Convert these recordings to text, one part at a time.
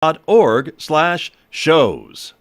KSJE.org/shows.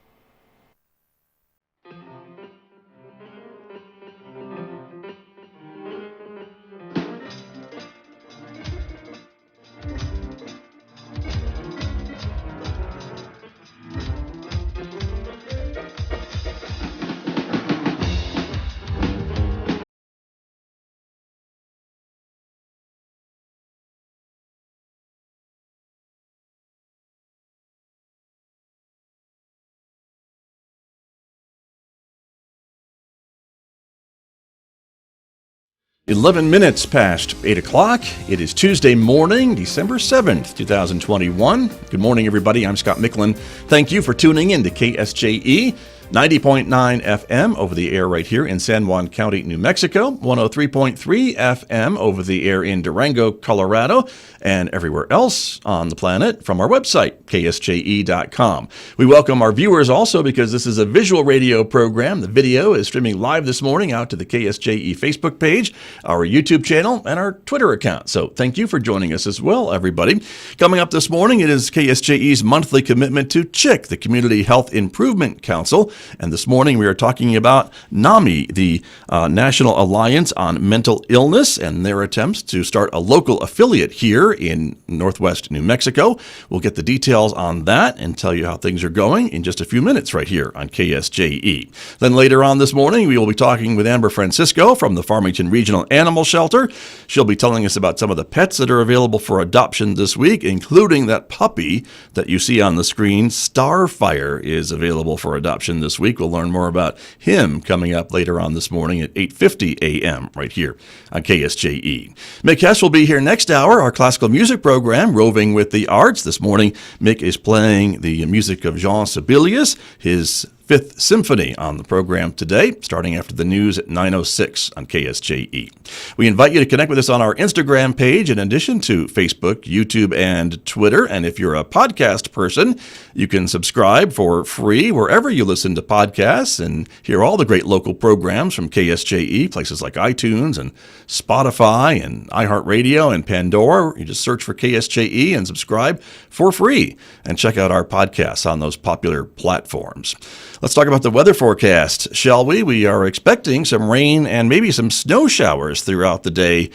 Eleven minutes past 8 o'clock. It is Tuesday morning, December 7th, 2021. Good morning, everybody. I'm Scott Michlin. Thank you for tuning in to KSJE 90.9 FM over the air right here in San Juan County, New Mexico, 103.3 FM over the air in Durango, Colorado, and everywhere else on the planet from our website, KSJE.com. We welcome our viewers also because this is a visual radio program. The video is streaming live this morning out to the KSJE Facebook page, our YouTube channel, and our Twitter account. So thank you for joining us as well, everybody. Coming up this morning, it is KSJE's monthly commitment to CHIC, the Community Health Improvement Council. And this morning we are talking about N.A.M.I, the National Alliance on Mental Illness, and their attempts to start a local affiliate here in Northwest New Mexico. We'll get the details on that and tell you how things are going in just a few minutes right here on KSJE. Then later on this morning, we will be talking with Amber Francisco from the Farmington Regional Animal Shelter. She'll be telling us about some of the pets that are available for adoption this week, including that puppy that you see on the screen. Starfire is available for adoption this week. We'll learn more about him coming up later on this morning at 8:50 a.m. right here on KSJE. Mick Hess will be here next hour, our classical music program, Roving with the Arts. This morning, Mick is playing the music of Jean Sibelius, his Fifth Symphony on the program today, starting after the news at 9:06 on KSJE. We invite you to connect with us on our Instagram page in addition to Facebook, YouTube, and Twitter. And if you're a podcast person, you can subscribe for free wherever you listen to podcasts and hear all the great local programs from KSJE, places like iTunes and Spotify and iHeartRadio and Pandora. You just search for KSJE and subscribe for free and check out our podcasts on those popular platforms. Let's talk about the weather forecast, shall we? We are expecting some rain and maybe some snow showers throughout the day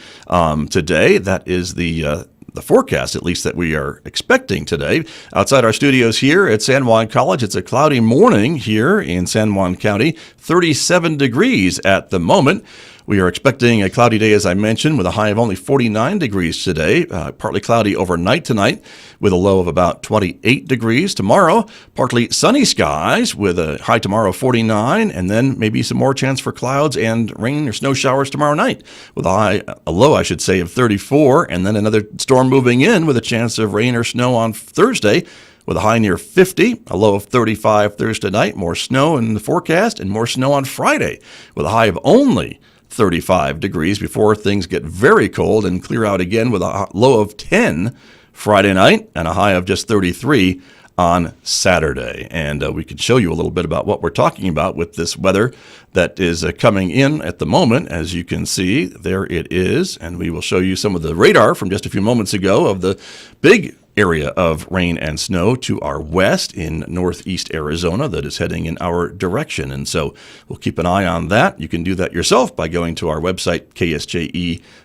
today. That is the forecast, at least, that we are expecting today. Outside our studios here at San Juan College, it's a cloudy morning here in San Juan County, 37 degrees at the moment. We are expecting a cloudy day, as I mentioned, with a high of only 49 degrees today. Partly cloudy overnight tonight with a low of about 28 degrees. Tomorrow, partly sunny skies with a high tomorrow of 49, and then maybe some more chance for clouds and rain or snow showers tomorrow night with a low, of 34, and then another storm moving in with a chance of rain or snow on Thursday with a high near 50, a low of 35 Thursday night. More snow in the forecast and more snow on Friday with a high of only 35 degrees before things get very cold and clear out again with a low of 10 Friday night and a high of just 33 on Saturday. And we can show you a little bit about what we're talking about with this weather that is coming in at the moment. As you can see, there it is. And we will show you some of the radar from just a few moments ago of the big area of rain and snow to our west in northeast Arizona that is heading in our direction. And so we'll keep an eye on that. You can do that yourself by going to our website,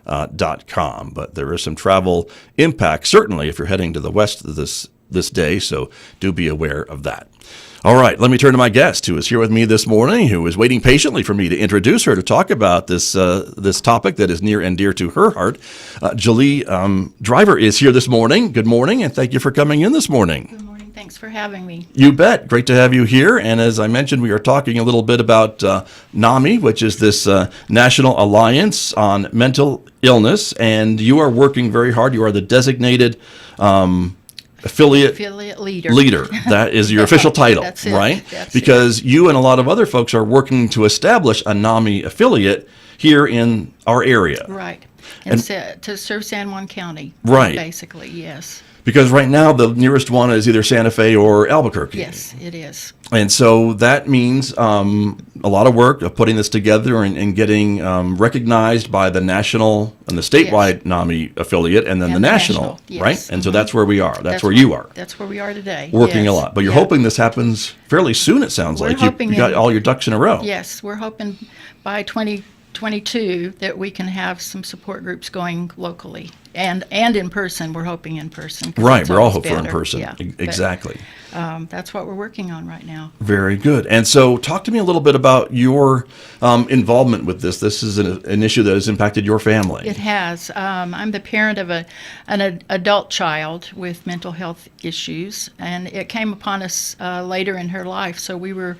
KSJE.com. But there is some travel impact, certainly, if you're heading to the west this day, so do be aware of that. All right, let me turn to my guest who is here with me this morning, who is waiting patiently for me to introduce her to talk about this topic that is near and dear to her heart. Jolie Driver is here this morning. Good morning, and thank you for coming in this morning. Good morning. Thanks for having me. You bet. Great to have you here. And as I mentioned, we are talking a little bit about N.A.M.I, which is this National Alliance on Mental Illness, and you are working very hard. You are the designated affiliate leader. That is your official title, That's it. right? That's because you and a lot of other folks are working to establish a N.A.M.I affiliate here in our area. Right. And to serve San Juan County. Right. Basically, yes. Because right now the nearest one is either Santa Fe or Albuquerque. Yes, it is. And so that means a lot of work of putting this together and getting recognized by the national and the statewide NAMI affiliate, and then the national, yes. right? And so that's where we are. That's where you are. That's where we are today. Working yes. a lot. But you're hoping this happens fairly soon, it sounds We're like. hoping You got all your ducks in a row. Yes, we're hoping by 2022 that we can have some support groups going locally and in person. We're hoping in person. Right, we're all hoping for in person. Yeah, exactly. That's what we're working on right now. Very good. And so talk to me a little bit about your involvement with this. This is an issue that has impacted your family. It has. I'm the parent of an adult child with mental health issues, and it came upon us later in her life, so we were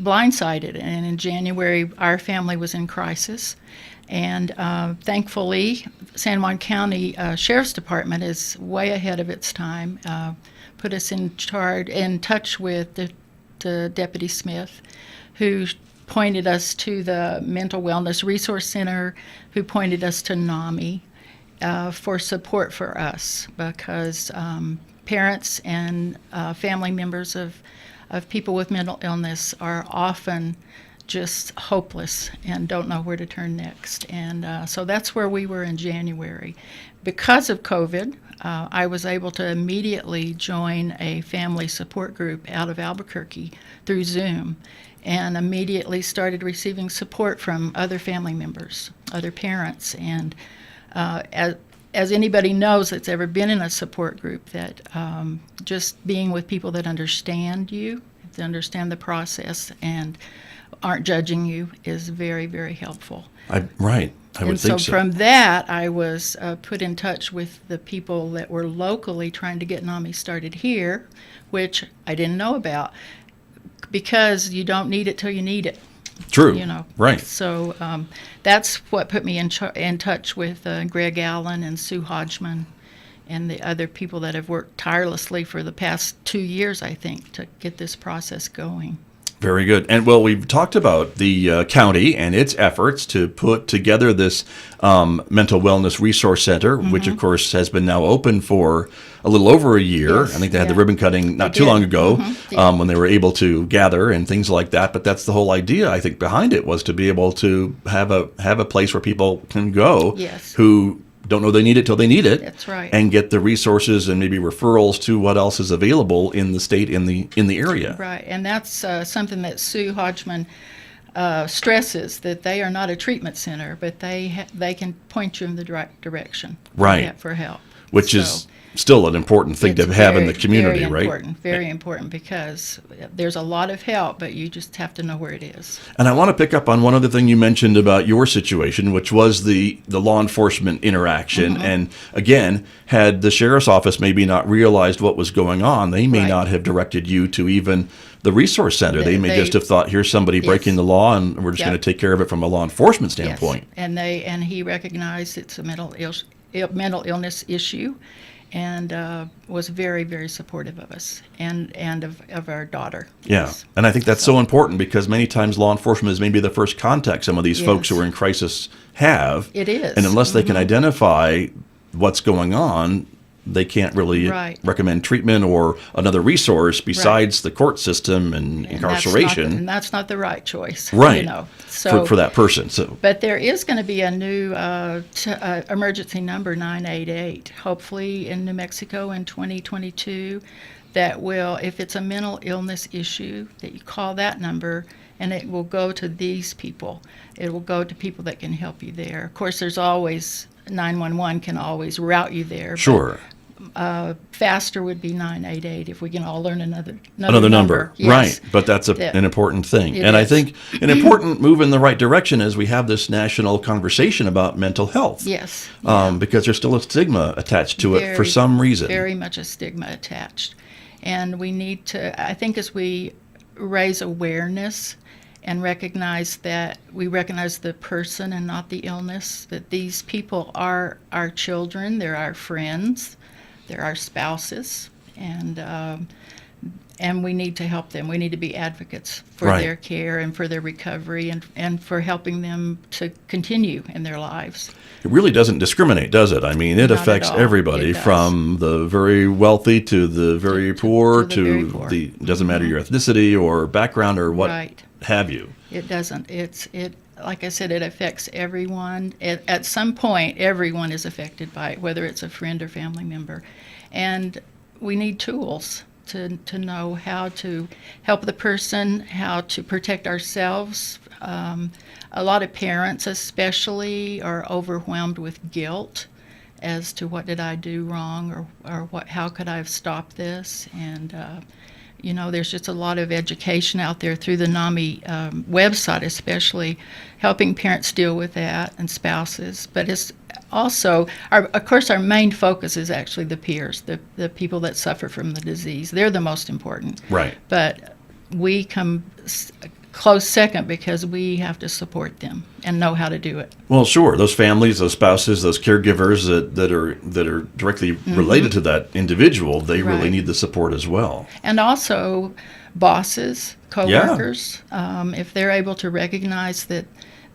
blindsided. And in January, our family was in crisis. And thankfully, San Juan County Sheriff's Department is way ahead of its time. Put us in touch with the Deputy Smith, who pointed us to the Mental Wellness Resource Center, who pointed us to NAMI for support for us, because parents and family members of people with mental illness are often just hopeless and don't know where to turn next. And so that's where we were in January. Because of COVID, I was able to immediately join a family support group out of Albuquerque through Zoom, and immediately started receiving support from other family members, other parents. And as anybody knows that's ever been in a support group, that just being with people that understand you, that understand the process, and aren't judging you is very, very helpful. Right. I would think so. And so from that, I was put in touch with the people that were locally trying to get NAMI started here, which I didn't know about, because you don't need it till you need it. True. Right. So that's what put me in touch with Greg Allen and Sue Hodgman and the other people that have worked tirelessly for the past 2 years, I think, to get this process going. Very good. And well, we've talked about the county and its efforts to put together this mental wellness resource center, which of course has been now open for a little over a year. Yes, I think they had the ribbon cutting not too long ago when they were able to gather and things like that. But that's the whole idea, I think, behind it, was to be able to have a place where people can go who don't know they need it till they need it. That's right. And get the resources and maybe referrals to what else is available in the state, in the area. Right, and that's something that Sue Hodgman stresses, that they are not a treatment center, but they can point you in the right direction. Right. For help. Which is still an important thing to have in the community, very right? Important, very important, because there's a lot of help, but you just have to know where it is. And I want to pick up on one other thing you mentioned about your situation, which was the law enforcement interaction. And again, had the sheriff's office maybe not realized what was going on, they may not have directed you to even the resource center. They may just have thought, here's somebody breaking the law, and we're just going to take care of it from a law enforcement standpoint. Yes. And he recognized it's a mental illness issue, and was very, very supportive of us and of our daughter. Yeah, and I think that's so important, because many times law enforcement is maybe the first contact some of these folks who are in crisis have. It is. And unless they can identify what's going on, they can't really recommend treatment or another resource besides the court system and incarceration. And that's not the right choice. Right. So, for that person. But there is going to be a new emergency number, 988, hopefully in New Mexico in 2022, that will, if it's a mental illness issue, that you call that number, and it will go to these people. It will go to people that can help you there. Of course, there's always 911 can always route you there. Sure. Faster would be 988 if we can all learn another number. Yes. Right, but that's an important thing. And I think an important move in the right direction is we have this national conversation about mental health. Yes. Because there's still a stigma attached to it for some reason. Very much a stigma attached. And we need to, I think, as we raise awareness and recognize the person and not the illness, that these people are our children, they're our friends, they're our spouses, and and we need to help them. We need to be advocates for Right. their care and for their recovery and for helping them to continue in their lives. It really doesn't discriminate, does it? I mean, it Not at affects all. everybody It does. from the very wealthy to the very poor to the very poor. doesn't matter your ethnicity or background or what Right. have you. It doesn't. Like I said, it affects everyone. At some point, everyone is affected by it, whether it's a friend or family member. And we need tools to know how to help the person, how to protect ourselves. A lot of parents especially are overwhelmed with guilt as to what did I do wrong, or how could I have stopped this. And there's just a lot of education out there through the NAMI website, especially helping parents deal with that and spouses. But it's also, of course, our main focus is actually the peers, the people that suffer from the disease. They're the most important. Right. But we come close second because we have to support them and know how to do it. Well, sure. Those families, those spouses, those caregivers that are directly related to that individual, they really Right. need the support as well. And also bosses, coworkers, if they're able to recognize that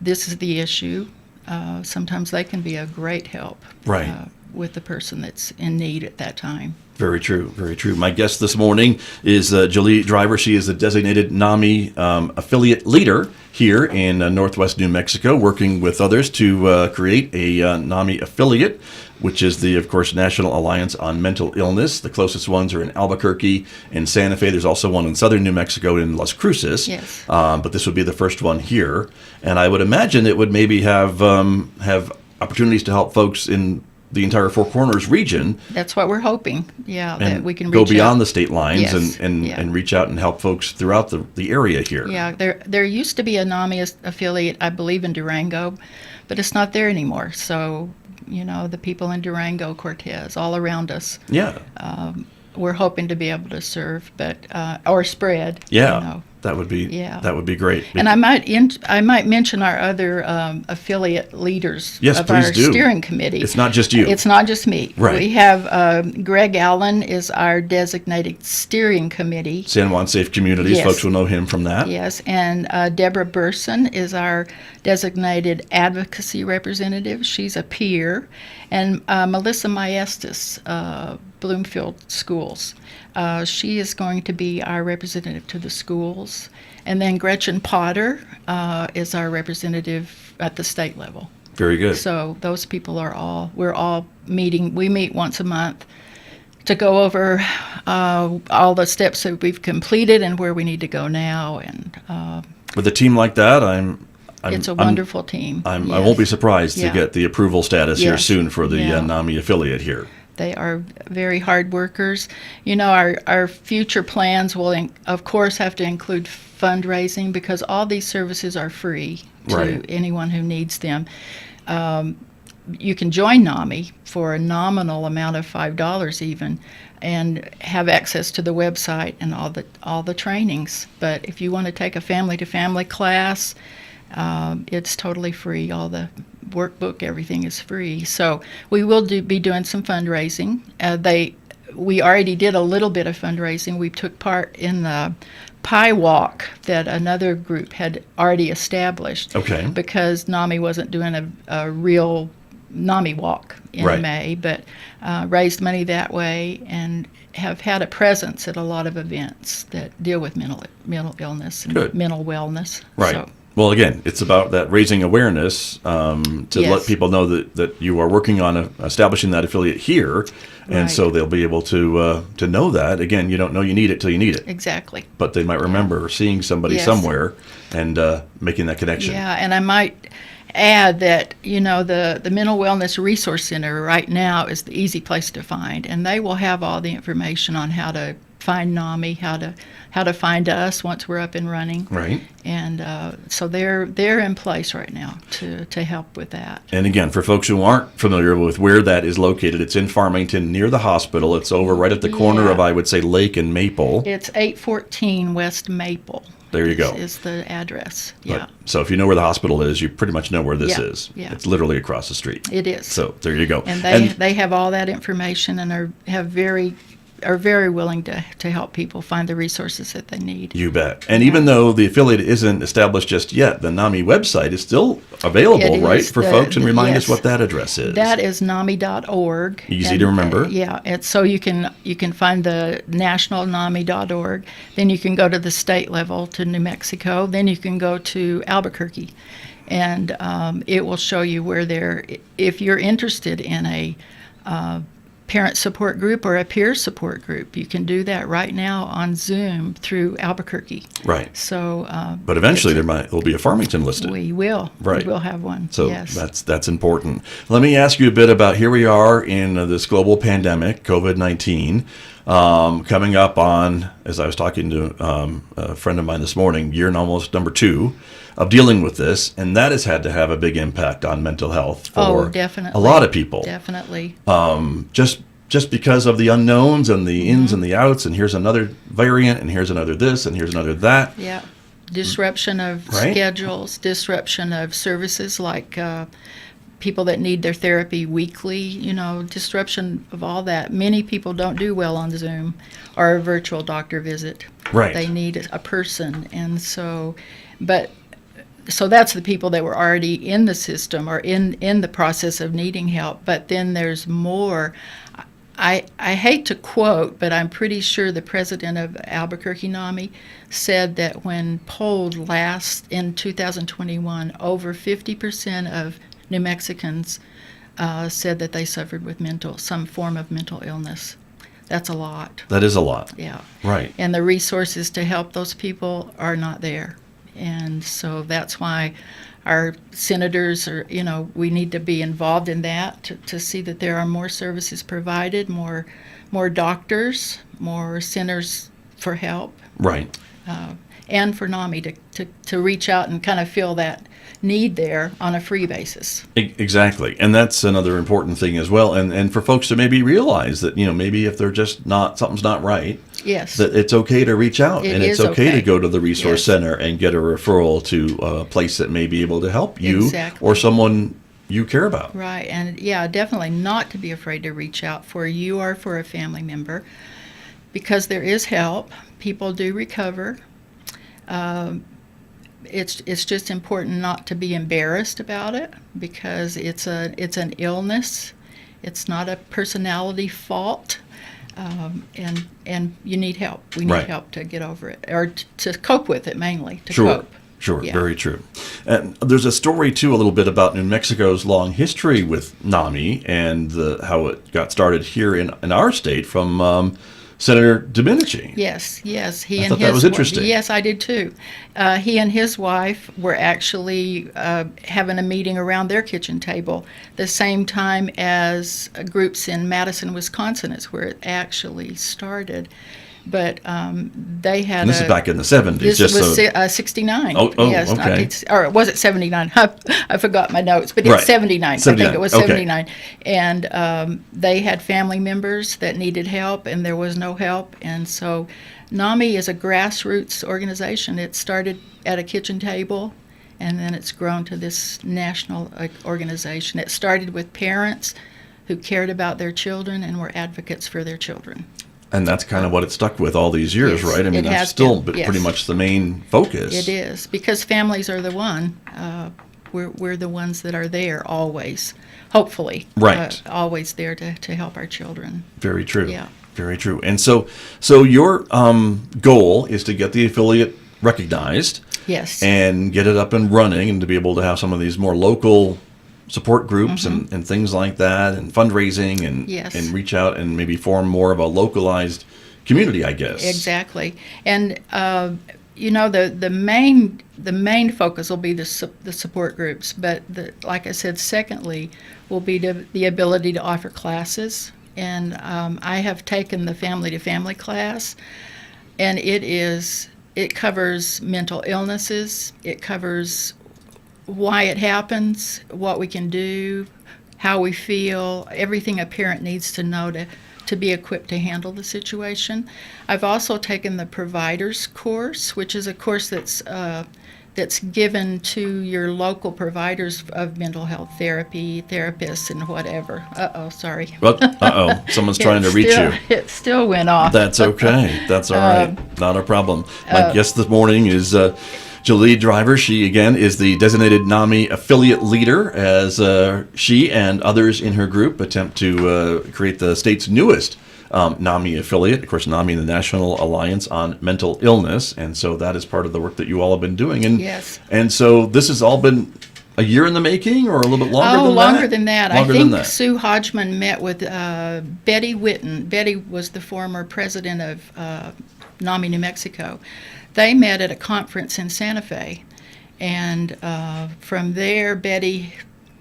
this is the issue, sometimes they can be a great help Right. with the person that's in need at that time. Very true, very true. My guest this morning is Jolie Driver. She is a designated NAMI affiliate leader here in Northwest New Mexico, working with others to create a NAMI affiliate, which is the, of course, National Alliance on Mental Illness. The closest ones are in Albuquerque and Santa Fe. There's also one in southern New Mexico in Las Cruces. Yes. But this would be the first one here. And I would imagine it would maybe have opportunities to help folks in the entire Four Corners region. That's what we're hoping, that And we can go reach beyond out. the state lines Yes, and reach out and help folks throughout the area here. Yeah, there used to be a NAMI affiliate, I believe, in Durango, but it's not there anymore. So, the people in Durango, Cortez, all around us, Yeah. we're hoping to be able to serve, but or spread. Yeah. That would be Yeah. that would be great. And I might mention our other affiliate leaders Yes, of please our do. steering committee. It's not just you. It's not just me. Right. We have Greg Allen is our designated steering committee. San Juan Safe Communities, Yes. folks will know him from that. Yes, and Deborah Burson is our designated advocacy representative. She's a peer. And Melissa Maestas, Bloomfield Schools. She is going to be our representative to the schools. And then Gretchen Potter is our representative at the state level. Very good. So those people we're all meeting. We meet once a month to go over all the steps that we've completed and where we need to go now. And With a team like that, it's a wonderful team. I Yes. won't be surprised to Yeah. get the approval status here Yes. soon for the Yeah. NAMI affiliate here. They are very hard workers. Our future plans will, of course, have to include fundraising because all these services are free to Right. anyone who needs them. You can join NAMI for a nominal amount of $5 even, and have access to the website and all the trainings. But if you want to take a family-to-family class, it's totally free. All the workbook, everything is free. So we will be doing some fundraising. We already did a little bit of fundraising. We took part in the Pie Walk that another group had already established. Okay. Because NAMI wasn't doing a real NAMI walk in Right. May, but raised money that way and have had a presence at a lot of events that deal with mental illness and Good. mental wellness. Right. So, Well, again, it's about that raising awareness to Yes. let people know that you are working on establishing that affiliate here, and Right. so they'll be able to know that. Again, you don't know you need it till you need it, exactly. but they might remember seeing somebody Yes. somewhere and making that connection. Yeah, and I might add that the Mental Wellness Resource Center right now is the easy place to find, and they will have all the information on how to find NAMI, how to find us once we're up and running. Right. And so they're in place right now to help with that. And again, for folks who aren't familiar with where that is located, it's in Farmington near the hospital. It's over right at the corner Yeah. of, I would say, Lake and Maple. It's 814 West Maple. There you go. Is the address. But- Yeah, So if you know where the hospital is, you pretty much know where this Yeah, is. yeah. It's literally across the street. it is. So there you go. And they have all that information and have very are very willing to help people find the resources that they need. You bet. And even though the affiliate isn't established just yet, the NAMI website is still available, right, for folks? And remind us what that address is. That is NAMI.org. Easy to remember. Yeah. And so you can find the national NAMI.org. Then you can go to the state level to New Mexico. Then you can go to Albuquerque. And it will show you where if you're interested in a parent support group or a peer support group, you can do that right now on Zoom through Albuquerque. Right. So, but eventually there'll be a Farmington listed. We will. Right. We will have one. So yes. that's important. Let me ask you a bit about here we are in this global pandemic, COVID-19, coming up on, as I was talking to a friend of mine this morning, year and almost number 2 of dealing with this, and that has had to have a big impact on mental health for definitely. a lot of people. Definitely. Just because of the unknowns and the ins and the outs, and here's another variant, and here's another this, and here's another that. Yeah. Disruption of schedules, disruption of services like people that need their therapy weekly, disruption of all that. Many people don't do well on Zoom or a virtual doctor visit. Right. They need a person. And so that's the people that were already in the system or in the process of needing help. But then there's more. I hate to quote, but I'm pretty sure the president of Albuquerque NAMI said that when polled last in 2021, over 50% of New Mexicans said that they suffered with some form of mental illness. That's a lot. That is a lot. Yeah. Right. And the resources to help those people are not there. And so that's why our senators we need to be involved in that to see that there are more services provided, more doctors, more centers for help. Right. And for NAMI to reach out and kind of fill that need there on a free basis. Exactly. And that's another important thing as well. And for folks to maybe realize that, maybe if they're just something's not right, yes, that it's okay to reach out. And it's okay to go to the resource center and get a referral to a place that may be able to help you or someone you care about. Right. And definitely not to be afraid to reach out for you or for a family member, because there is help. People do recover. It's just important not to be embarrassed about it, because it's an illness. It's not a personality fault, and you need help. We need help to get over it, or to cope with it, mainly to cope. Sure, very true. And there's a story too, a little bit about New Mexico's long history with NAMI and how it got started here in our state from Senator Domenici. Yes. I thought that was interesting. Yes, I did too. He and his wife were actually having a meeting around their kitchen table the same time as groups in Madison, Wisconsin. Is where it actually started. But they had. And this is back in the 70s. This was 69. Oh, yes, okay. Or was it 79? I forgot my notes, but it's 79. I think it was 79. And they had family members that needed help, and there was no help. And so NAMI is a grassroots organization. It started at a kitchen table, and then it's grown to this national organization. It started with parents who cared about their children and were advocates for their children. And that's kind of what it stuck with all these years, right? I mean, that's still pretty much the main focus. It is, because families are the one. We're the ones that are there always, hopefully. Right. Always there to help our children. Very true. Yeah. Very true. And so your goal is to get the affiliate recognized. Yes. And get it up and running, and to be able to have some of these more local support groups and things like that, and fundraising, and reach out and maybe form more of a localized community, I guess. Exactly. And the main focus will be the support groups, but like I said, secondly will be the ability to offer classes. And I have taken the family to family class, and it covers mental illnesses. It covers why it happens, what we can do, how we feel, everything a parent needs to know to be equipped to handle the situation. I've also taken the providers course, which is a course that's that's given to your local providers of mental health therapy, therapists, and whatever. Sorry. Well, someone's trying to reach you. It still went off. That's okay. That's all right. Not a problem. My guest this morning is Jolie Driver. She, again, is the designated NAMI affiliate leader as she and others in her group attempt to create the state's newest NAMI affiliate. Of course, NAMI, the National Alliance on Mental Illness. And so that is part of the work that you all have been doing. And, yes. And so this has all been a year in the making, or a little bit longer than that? Longer than that. Longer I than think that. Sue Hodgman met with Betty Whitten. Betty was the former president of NAMI, New Mexico. They met at a conference in Santa Fe. And from there, Betty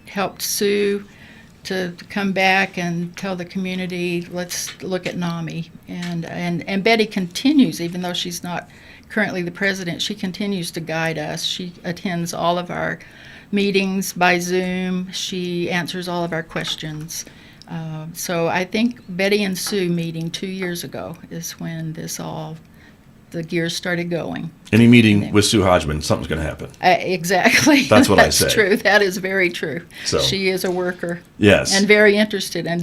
helped Sue to come back and tell the community, let's look at NAMI. And Betty continues, even though she's not currently the president, she continues to guide us. She attends all of our meetings by Zoom. She answers all of our questions. So I think Betty and Sue meeting 2 years ago is when the gears started going. Any meeting with Sue Hodgman, something's going to happen. Exactly. That's what I say. That's true. That is very true. So, she is a worker. Yes. And very interested, and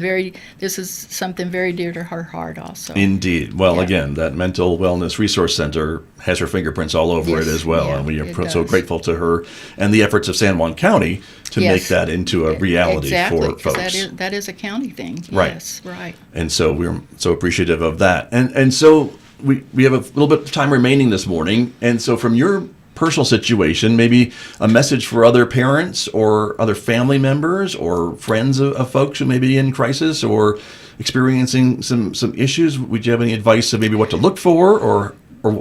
this is something very dear to her heart also. Indeed. Well, again, that Mental Wellness Resource Center has her fingerprints all over it as well. Yeah, and we are so grateful to her and the efforts of San Juan County to make that into a reality for folks. That is a county thing. Right. Yes, right. And so we're so appreciative of that. And so we have a little bit of time remaining this morning. And so from your personal situation, maybe a message for other parents or other family members or friends of folks who may be in crisis or experiencing some issues. Would you have any advice of maybe what to look for or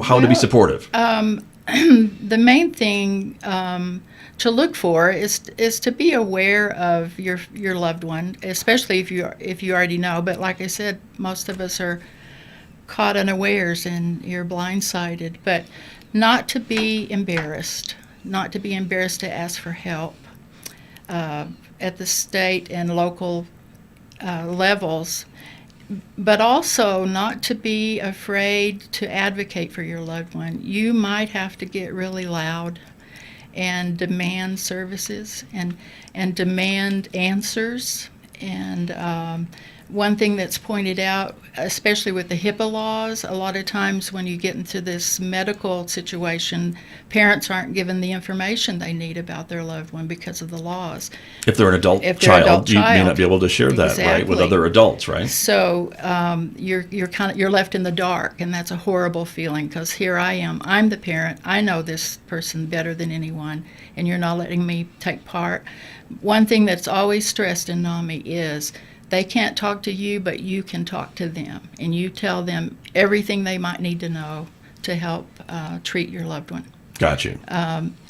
how to be supportive? The main thing to look for is to be aware of your loved one, especially if you already know. But like I said, most of us are caught unawares and you're blindsided. But not to be embarrassed, to ask for help at the state and local levels, but also not to be afraid to advocate for your loved one. You might have to get really loud and demand services and demand answers. And one thing that's pointed out, especially with the HIPAA laws, a lot of times when you get into this medical situation, parents aren't given the information they need about their loved one because of the laws. If they're an adult child, you may not be able to share that, right, with other adults, right? So you're left in the dark, and that's a horrible feeling because here I am. I'm the parent. I know this person better than anyone, and you're not letting me take part. One thing that's always stressed in NAMI is they can't talk to you, but you can talk to them, and you tell them everything they might need to know to help treat your loved one. Got you.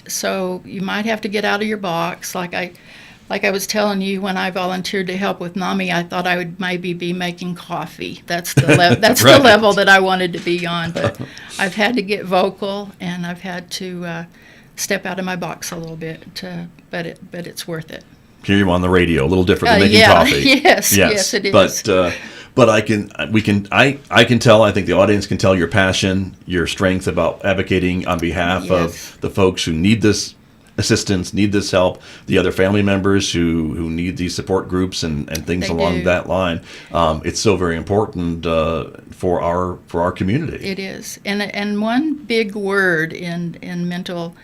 So you might have to get out of your box. Like I was telling you, when I volunteered to help with NAMI, I thought I would maybe be making coffee. That's the that's right. the level that I wanted to be on. But I've had to get vocal, and I've had to step out of my box a little bit. But it's worth it. Hear you on the radio, a little different than making coffee. Yes, it is. But I can tell, I think the audience can tell your passion, your strength about advocating on behalf of the folks who need this assistance, need this help, the other family members who need these support groups and things along that line. It's so very important for our community. It is. And one big word in mental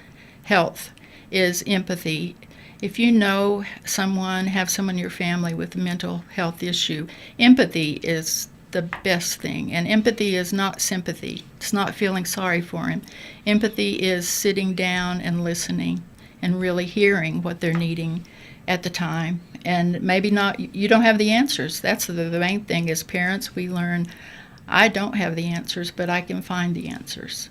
health is empathy. If you know have someone in your family with a mental health issue, empathy is the best thing. And empathy is not sympathy. It's not feeling sorry for him. Empathy is sitting down and listening and really hearing what they're needing at the time. And maybe you don't have the answers. That's the main thing. As parents, we learn, I don't have the answers, but I can find the answers.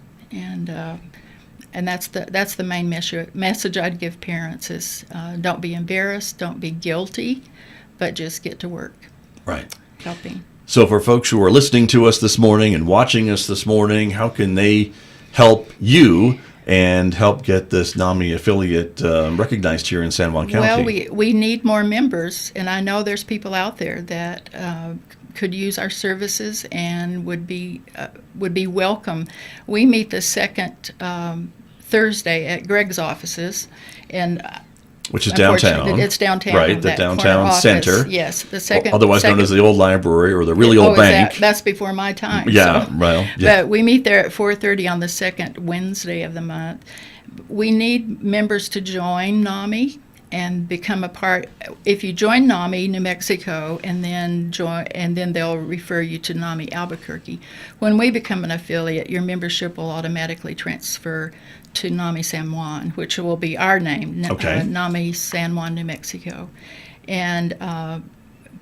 And that's the main message I'd give parents is don't be embarrassed, don't be guilty, but just get to work. Right. Helping. So for folks who are listening to us this morning and watching us this morning, how can they help you and help get this NAMI affiliate recognized here in San Juan County? Well, we need more members, and I know there's people out there that could use our services and would be welcome. We meet the second Thursday at Greg's offices, and which is downtown. It's downtown. Right, the that downtown corner center. office. Yes, the second. Otherwise known as the old library or the really old bank. That's before my time. Yeah, so. well, yeah. But we meet there at 4:30 on the second Wednesday of the month. We need members to join NAMI and become a part. If you join NAMI New Mexico and then they'll refer you to NAMI Albuquerque. When we become an affiliate, your membership will automatically transfer to NAMI San Juan, which will be our name, Okay. NAMI San Juan, New Mexico. And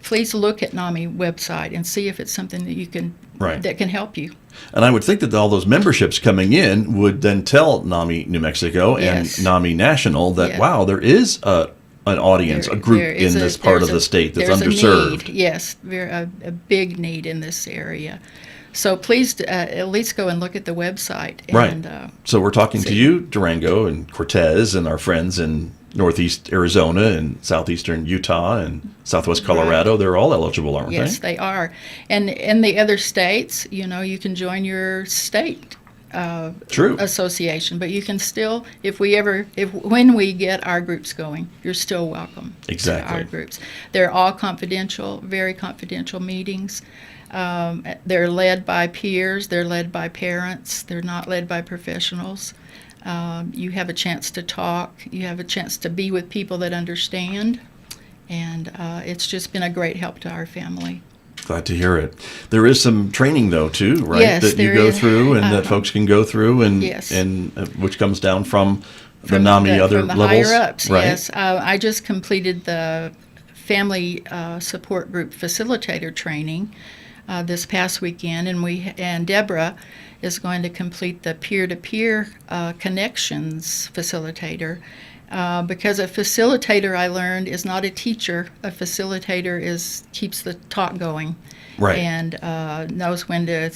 please look at NAMI website and see if it's something that you can that can help you. And I would think that all those memberships coming in would then tell NAMI New Mexico and NAMI National that, wow, there is an audience, a group in this part of the state that's underserved. A need. Yes, a big need in this area. So please at least go and look at the website. And, so we're talking to you, Durango and Cortez and our friends in Northeast Arizona and Southeastern Utah and Southwest Colorado. Right. They're all eligible, aren't they? Yes, they are. And in the other states, you can join your state association, but you can still, when we get our groups going, you're still welcome to our groups. They're all confidential, very confidential meetings. They're led by peers, they're led by parents, they're not led by professionals. You have a chance to talk, you have a chance to be with people that understand, and it's just been a great help to our family. Glad to hear it. There is some training, though, too, right? Yes, that you go through and that folks can go through, and which comes down from the NAMI other from the levels. Higher ups, right? Yes. I just completed the family support group facilitator training this past weekend, and Deborah is going to complete the peer-to-peer connections facilitator. Because a facilitator, I learned, is not a teacher. A facilitator keeps the talk going, and knows when to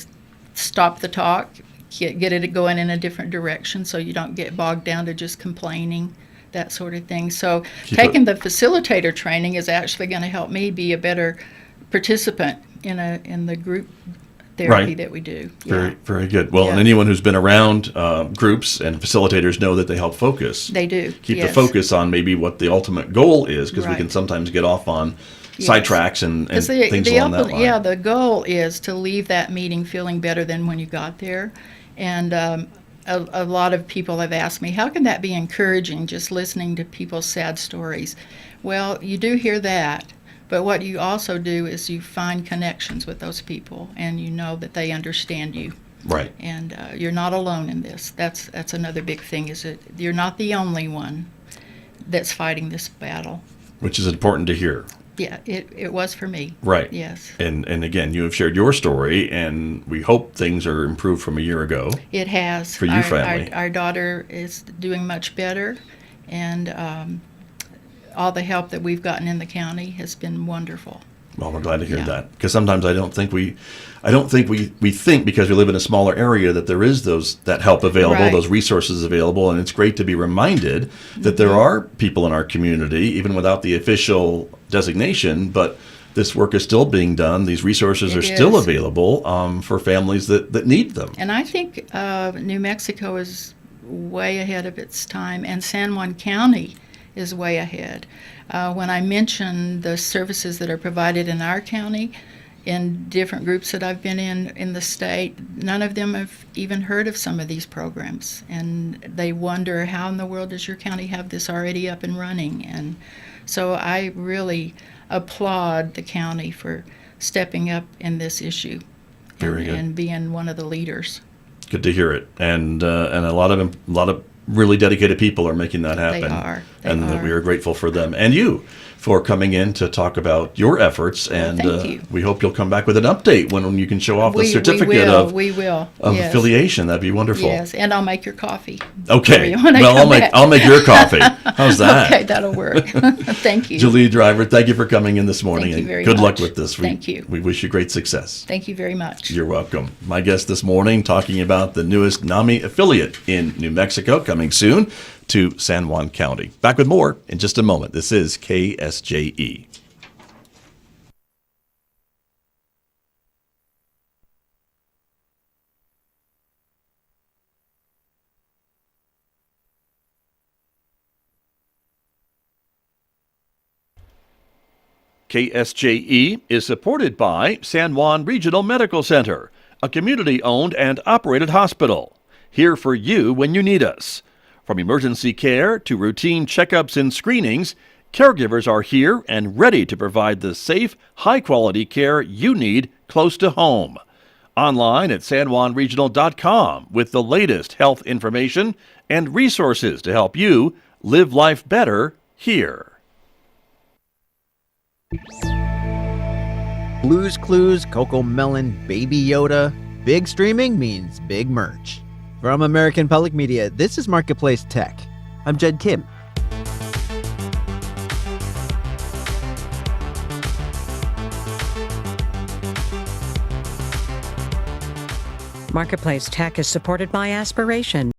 stop the talk, get it going in a different direction, so you don't get bogged down to just complaining, that sort of thing. So taking the facilitator training is actually going to help me be a better participant in the group therapy that we do. Very, very good. Well, and anyone who's been around groups and facilitators know that they help focus. They do. Keep the focus on maybe what the ultimate goal is, because we can sometimes get off on sidetracks and things along that line. Yeah, the goal is to leave that meeting feeling better than when you got there. And a lot of people have asked me, how can that be encouraging, just listening to people's sad stories? Well, you do hear that. But what you also do is you find connections with those people, and you know that they understand you. Right. And you're not alone in this. That's another big thing, is that you're not the only one that's fighting this battle. Which is important to hear. Yeah, it was for me. Right. Yes. And again, you have shared your story, and we hope things are improved from a year ago. It has. For your family. Our daughter is doing much better, and all the help that we've gotten in the county has been wonderful. Well, we're glad to hear that, because sometimes I don't think we think, because we live in a smaller area, that there is that help available, those resources available, and it's great to be reminded that there are people in our community, even without the official designation, but this work is still being done. These resources are still available for families that need them. And I think New Mexico is way ahead of its time, and San Juan County is way ahead. When I mention the services that are provided in our county, in different groups that I've been in the state, none of them have even heard of some of these programs. And they wonder, how in the world does your county have this already up and running? And so I really applaud the county for stepping up in this issue. Very good. And being one of the leaders. Good to hear it. And a lot of really dedicated people are making that happen. They are. And we are grateful for them and you for coming in to talk about your efforts. And thank you. We hope you'll come back with an update when you can show off the certificate of affiliation. That'd be wonderful. Yes, and I'll make your coffee. Okay. Well, I'll make your coffee. How's that? Okay, that'll work. Thank you. Julie Driver, thank you for coming in this morning. Thank you very and good much. luck with this. Thank you. We wish you great success. Thank you very much. You're welcome. My guest this morning, talking about the newest NAMI affiliate in New Mexico, coming soon to San Juan County. Back with more in just a moment. This is KSJE. KSJE is supported by San Juan Regional Medical Center, a community-owned and operated hospital. Here for you when you need us. From emergency care to routine checkups and screenings, caregivers are here and ready to provide the safe, high-quality care you need close to home. Online at sanjuanregional.com with the latest health information and resources to help you live life better here. Blues Clues, Coco Melon, Baby Yoda. Big streaming means big merch. From American Public Media, this is Marketplace Tech. I'm Jed Kim. Marketplace Tech is supported by Aspiration.